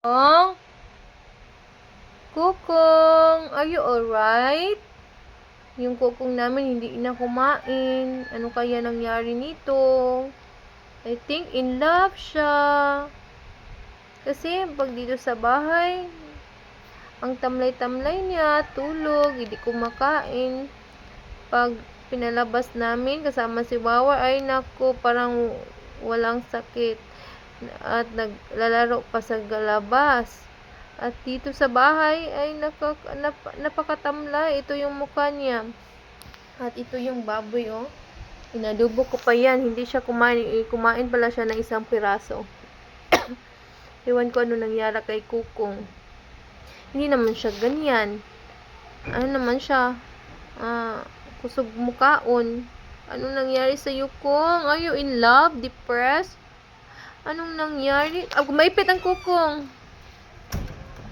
Oh, Kukong, are you alright? Yung kukong namin hindi na kumain. Ano kaya nangyari nito? I think in love siya. Kasi pag dito sa bahay, ang tamlay-tamlay niya, tulog, hindi kumakain. Pag pinalabas namin kasama si Wawa, ay nako, parang walang sakit. At naglalaro pa sa labas. At dito sa bahay ay napakatamlay. Ito yung mukha niya. At ito yung baboy, oh. Inadubo ko pa yan. Hindi siya kumain. Kumain pala siya ng isang piraso. Iwan ko ano nangyari kay Kukong. Hindi naman siya ganyan. Ano naman siya? Kusog mukaon. Anong nangyari sa Kong? Are you in love? Depressed? Anong nangyari? Maipit ang Kukong.